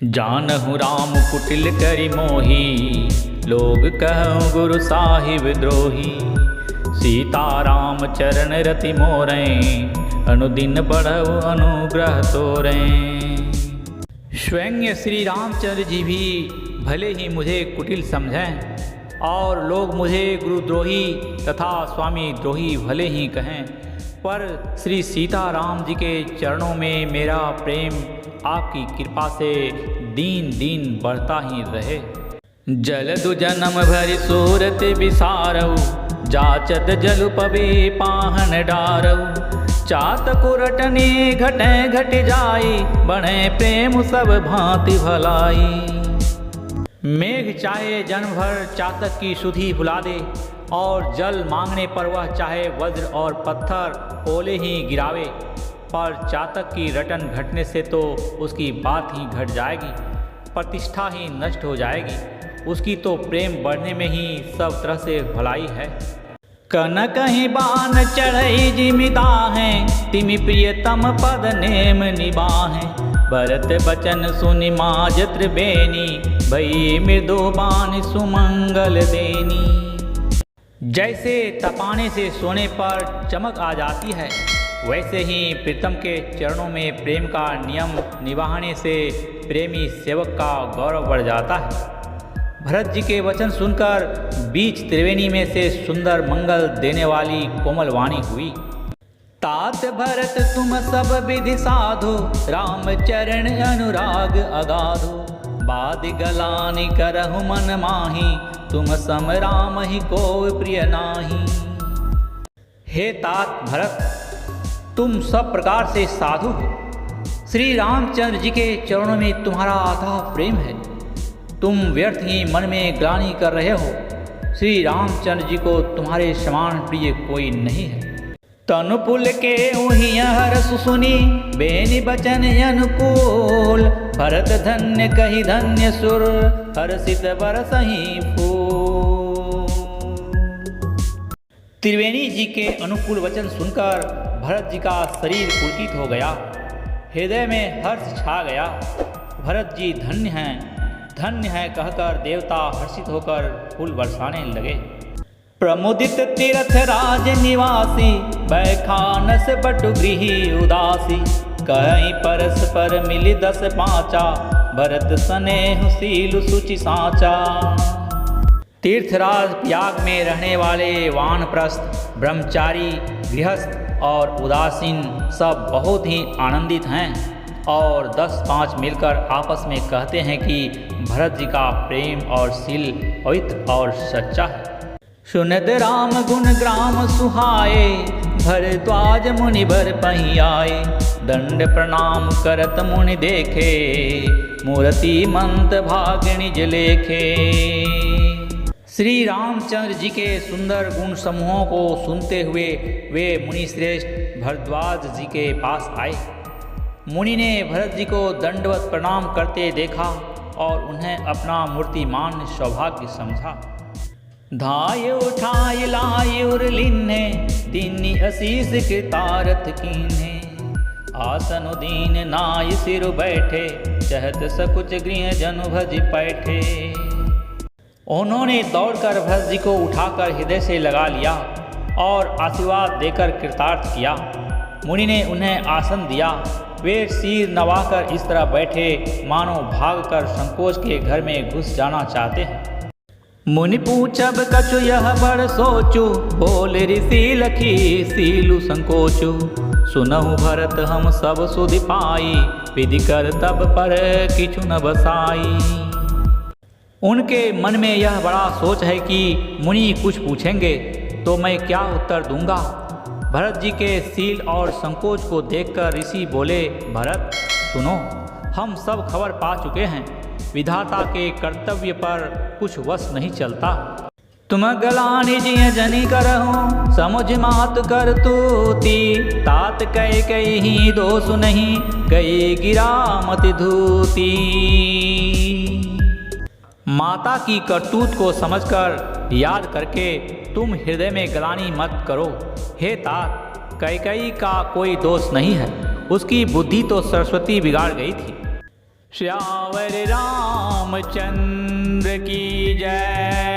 जानहु राम कुटिल करि मोही, लोग कहूँ गुरु साहिब द्रोही। सीता राम चरण रति मोरें, अनुदिन बढ़ऊ अनुग्रह तोरें। स्वयं श्री रामचंद्र जी भी भले ही मुझे कुटिल समझें और लोग मुझे गुरुद्रोही तथा स्वामी द्रोही भले ही कहें, पर श्री सीताराम जी के चरणों में मेरा प्रेम आपकी कृपा से दिन दिन बढ़ता ही रहे। जलदु जन्म भरि सूरत बिसारऊ, जाचत जलु पबे पाहन डारऊ। चातकु रटने घटे घट जाई, बढ़े प्रेम सब भांति भलाई। मेघ चाहे जन्म भर चातक की सुधि भुला दे, और जल मांगने पर वह चाहे वज्र और पत्थर ओले ही गिरावे, पर चातक की रटन घटने से तो उसकी बात ही घट जाएगी, प्रतिष्ठा ही नष्ट हो जाएगी। उसकी तो प्रेम बढ़ने में ही सब तरह से भलाई है। कन कहीं बान चढ़ई जिमिदा है, तिमि प्रियतम पद नेम निबाहें। भरत बचन सुनि माज त्रिबेनी, भई मृदु बान सुमंगल देनी। जैसे तपाने से सोने पर चमक आ जाती है, वैसे ही प्रीतम के चरणों में प्रेम का नियम निभाने से प्रेमी सेवक का गौरव बढ़ जाता है। भरत जी के वचन सुनकर बीच त्रिवेणी में से सुंदर मंगल देने वाली कोमल वाणी हुई। तात भरत तुम सब विधि साधो, राम चरण अनुराग अगाधो। बाद गलानि करहु मन माही, तुम सम राम ही को प्रिय नाही। हे तात भरत, तुम सब प्रकार से साधु हो। श्री रामचंद्र जी के चरणों में तुम्हारा अथाह प्रेम है। तुम व्यर्थ ही मन में ग्लानि कर रहे हो। श्री रामचंद्र जी को तुम्हारे समान प्रिय कोई नहीं है। तनु पुल के उहिया हरस सुनी, बेनि बचन अनुकूल। भरत धन्य कही धन्य सुर, हर्षित बरसहि फूल। त्रिवेणी जी के अनुकूल वचन सुनकर भरत जी का शरीर पुलकित हो गया, हृदय में हर्ष छा गया। भरत जी धन्य हैं कहकर देवता हर्षित होकर फूल बरसाने लगे। प्रमुदित तीर्थ राज निवासी, बैखानस बटु गृही उदासी। कहीं परस्पर मिली 10 पाँचा, भरत स्नेह सीलु सुचि साचा। तीर्थराज याग में रहने वाले वानप्रस्थ, ब्रह्मचारी, गृहस्थ और उदासीन सब बहुत ही आनंदित हैं, और 10-5 मिलकर आपस में कहते हैं कि भरत जी का प्रेम और शील पवित्र और सच्चा है। सुनत राम गुण ग्राम सुहाए, भरद्वाज मुनि बर पही आए। दंड प्रणाम करत मुनि देखे, मूर्ति मंत भागिनी जलेखे। श्री रामचंद्र जी के सुंदर गुण समूहों को सुनते हुए वे मुनि श्रेष्ठ भरद्वाज जी के पास आए। मुनि ने भरत जी को दंडवत प्रणाम करते देखा और उन्हें अपना मूर्तिमान सौभाग्य समझा। धाय उठाय लाय उरलिन्हे, तिन्नि असीस कृतारथ कीन्हे। आसन दीन नाय सिर बैठे, चहत सकुच गृह जनु भज पैठे। उन्होंने दौड़कर भरत जी को उठाकर हृदय से लगा लिया और आशीर्वाद देकर कृतार्थ किया। मुनि ने उन्हें आसन दिया। वे सिर नवाकर इस तरह बैठे मानो भागकर संकोच के घर में घुस जाना चाहते हैं। मुनि पूछब कछु यह बड़ सोचु, बोल ऋषि लखी सीलु संकोचु। सुनहु भरत हम सब सुधि पाई, विधि कर तब पर किछु न बसाई। उनके मन में यह बड़ा सोच है कि मुनि कुछ पूछेंगे तो मैं क्या उत्तर दूंगा। भरत जी के सील और संकोच को देखकर ऋषि बोले, भरत सुनो, हम सब खबर पा चुके हैं। विधाता के कर्तव्य पर कुछ वश नहीं चलता। तुम गलानि जिय जनि करहु, समुझ मात कर तूती। तात कई ही दोष नहीं, गई गिरा मत धूती। माता की करतूत को समझकर याद करके तुम हृदय में गलानी मत करो। हे तात, कैकेयी का कोई दोष नहीं है, उसकी बुद्धि तो सरस्वती बिगाड़ गई थी। श्यावर रामचंद्र की जय।